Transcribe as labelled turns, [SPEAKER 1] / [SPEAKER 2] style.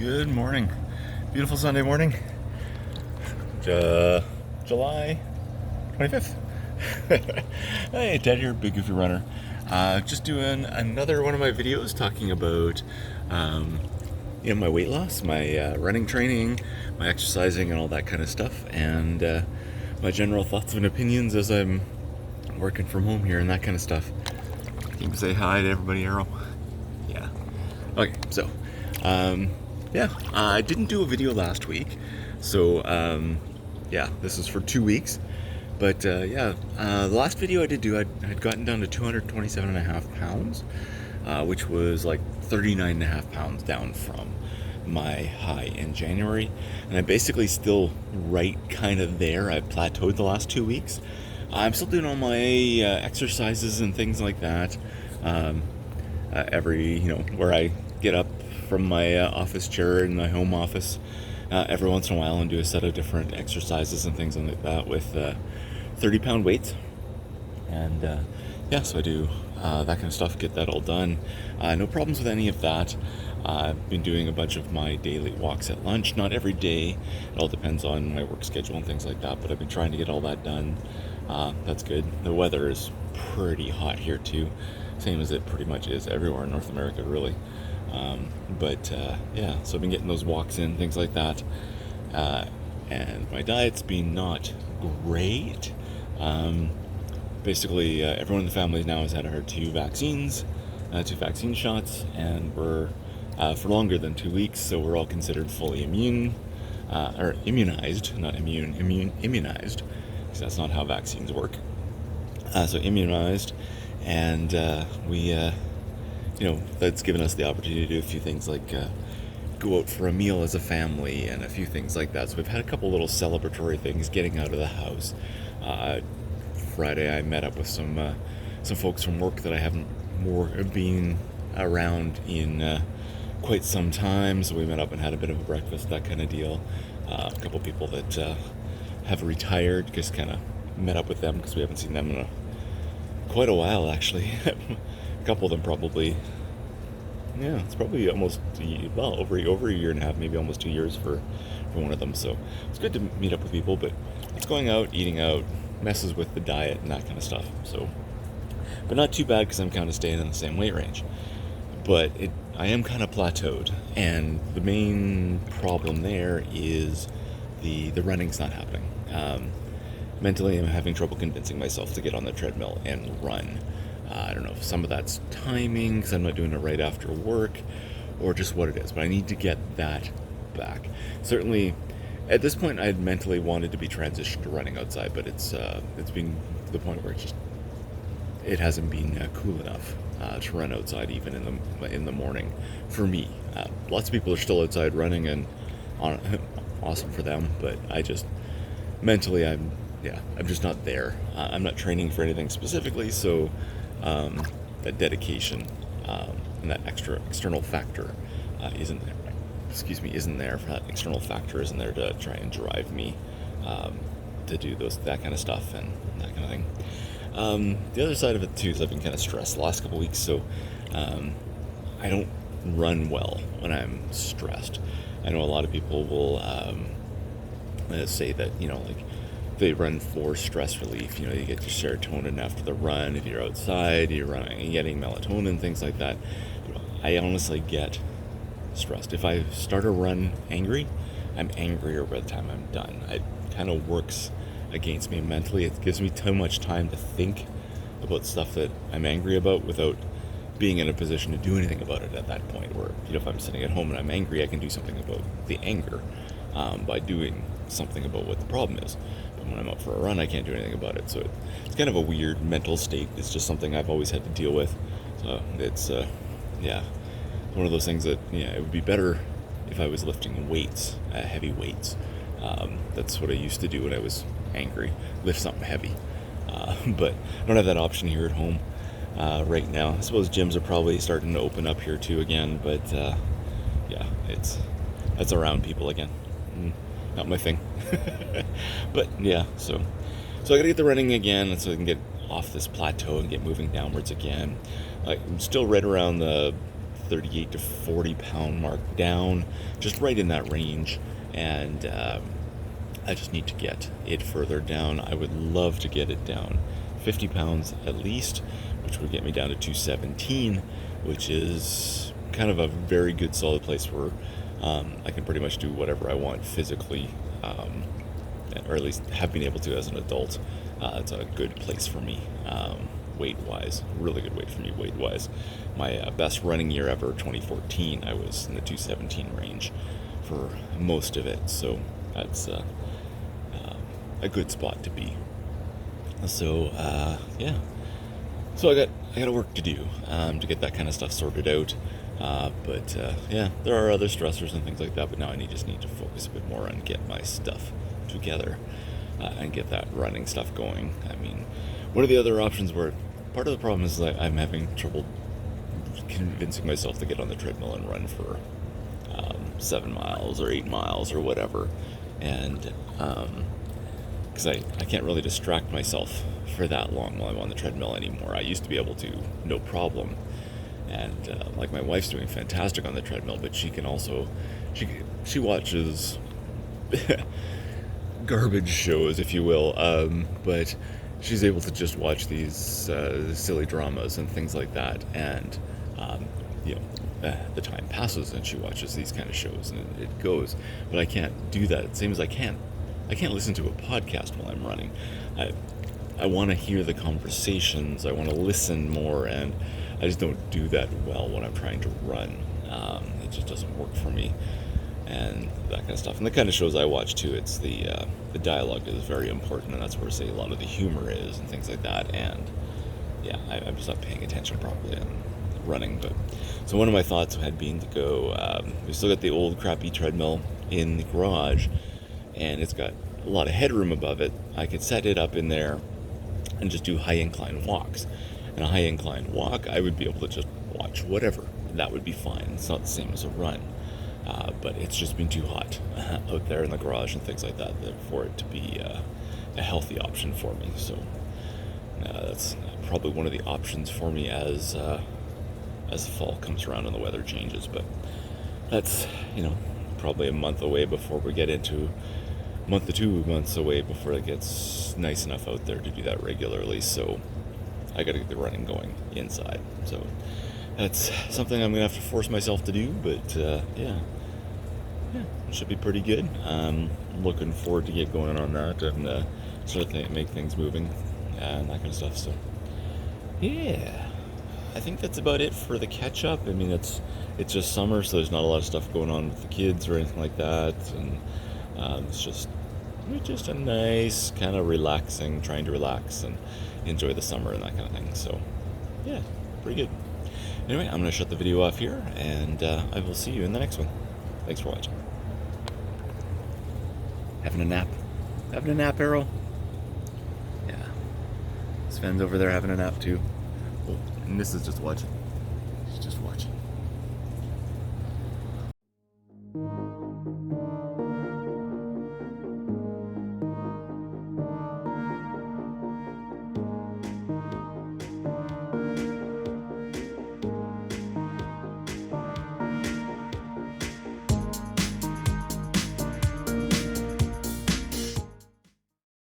[SPEAKER 1] Good morning. Beautiful Sunday morning. July 25th. Hey, Ted here, BigGoofyRunner. Just doing another one of my videos talking about, my weight loss, my running training, my exercising, and all that kind of stuff, and my general thoughts and opinions as I'm working from home here and that kind of stuff. Can you say hi to everybody, Arrow? Yeah. Okay, so, I didn't do a video last week, so, this is for 2 weeks. But, the last video I did do, I'd gotten down to 227.5 pounds, which was like 39.5 pounds down from my high in January. And I'm basically still right kind of there. I've plateaued the last 2 weeks. I'm still doing all my exercises and things like that. Where I get up from my office chair in my home office every once in a while and do a set of different exercises and things like that with 30-pound weights. And so I do that kind of stuff, get that all done. No problems with any of that. I've been doing a bunch of my daily walks at lunch, not every day. It all depends on my work schedule and things like that, but I've been trying to get all that done. That's good. The weather is pretty hot here too, same as it pretty much is everywhere in North America, really. So I've been getting those walks in, things like that. And my diet's been not great. Everyone in the family now has had her two vaccine shots, and we're for longer than 2 weeks, so we're all considered fully immune, or immunized, not immunized, because that's not how vaccines work. So immunized, and that's given us the opportunity to do a few things like go out for a meal as a family and a few things like that. So we've had a couple little celebratory things, getting out of the house. Friday I met up with some folks from work that I haven't been around in quite some time, so we met up and had a bit of a breakfast, that kind of deal. A couple people that have retired, just kind of met up with them because we haven't seen them in quite a while, actually. A couple of them probably, it's probably almost over a year and a half, maybe almost 2 years for one of them. So it's good to meet up with people, but it's going out, eating out, messes with the diet and that kind of stuff. So, but not too bad because I'm kind of staying in the same weight range. But I am kind of plateaued, and the main problem there is the running's not happening. Mentally, I'm having trouble convincing myself to get on the treadmill and run. I don't know if some of that's timing, because I'm not doing it right after work, or just what it is, but I need to get that back. Certainly, at this point, I had mentally wanted to be transitioned to running outside, but it's been to the point where it hasn't been cool enough to run outside even in the morning for me. Lots of people are still outside running, and awesome for them, but I just mentally I'm just not there. I'm not training for anything specifically, so that dedication and that external factor isn't there. Isn't there. That external factor isn't there to try and drive me to do that kind of stuff and that kind of thing. The other side of it too is I've been kind of stressed the last couple of weeks, so I don't run well when I'm stressed. I know a lot of people will say that they run for stress relief. You get your serotonin after the run. If you're outside, you're running and getting melatonin, things like that. I honestly get stressed. If I start a run angry, I'm angrier by the time I'm done. It kind of works against me mentally. It gives me too much time to think about stuff that I'm angry about without being in a position to do anything about it at that point. Where if I'm sitting at home and I'm angry, I can do something about the anger by doing something about what the problem is. But when I'm out for a run, I can't do anything about it. So it's kind of a weird mental state. It's just something I've always had to deal with. So it's one of those things that it would be better if I was lifting weights, heavy weights. That's what I used to do when I was angry, lift something heavy. But I don't have that option here at home right now. I suppose gyms are probably starting to open up here too again, but that's around people again. Not my thing. But so I gotta get the running again so I can get off this plateau and get moving downwards again. I'm still right around the 38 to 40 pound mark down, just right in that range. And I just need to get it further down. I would love to get it down 50 pounds at least, which would get me down to 217, which is kind of a very good solid place where I can pretty much do whatever I want physically, or at least have been able to as an adult. It's a good place for me, weight-wise, really good weight for me weight-wise. My best running year ever, 2014, I was in the 217 range for most of it, so that's a good spot to be. So yeah, so I got work to do to get that kind of stuff sorted out. But yeah, there are other stressors and things like that. But now I just need to focus a bit more on get my stuff together and get that running stuff going. I mean, one of the other options where part of the problem is that I'm having trouble convincing myself to get on the treadmill and run for 7 miles or 8 miles or whatever, and because I can't really distract myself for that long while I'm on the treadmill anymore. I used to be able to, no problem. And like my wife's doing fantastic on the treadmill, but she can also, she watches garbage shows, if you will, but she's able to just watch these silly dramas and things like that, and you know, the time passes and she watches these kind of shows and it goes. But I can't do that. Same as I can't listen to a podcast while I'm running. I want to hear the conversations. I want to listen more, and I just don't do that well when I'm trying to run. It just doesn't work for me, and that kind of stuff. And the kind of shows I watch too, it's the dialogue is very important, and that's where, say, a lot of the humor is and things like that. And yeah, I'm just not paying attention properly on running. But so one of my thoughts had been to go. We still got the old crappy treadmill in the garage, and it's got a lot of headroom above it. I could set it up in there and just do high incline walks. And a high incline walk, I would be able to just watch whatever. That would be fine. It's not the same as a run. But it's just been too hot out there in the garage and things like that for it to be a healthy option for me. So that's probably one of the options for me as the fall comes around and the weather changes. But that's, probably a month away before we get into month to 2 months away before it gets nice enough out there to do that regularly. So I got to get the running going inside. So that's something I'm gonna have to force myself to do. But yeah, it should be pretty good. Looking forward to get going on that and start to make things moving and that kind of stuff. So yeah, I think that's about it for the catch up. I mean, it's just summer, so there's not a lot of stuff going on with the kids or anything like that, and it's just a nice kind of trying to relax and enjoy the summer and that kind of thing. So yeah, pretty good. Anyway, I'm going to shut the video off here, and I will see you in the next one. Thanks for watching. Having a nap? Having a nap, Arrow? Yeah. Sven's over there having a nap too. Oh, and this is just watching.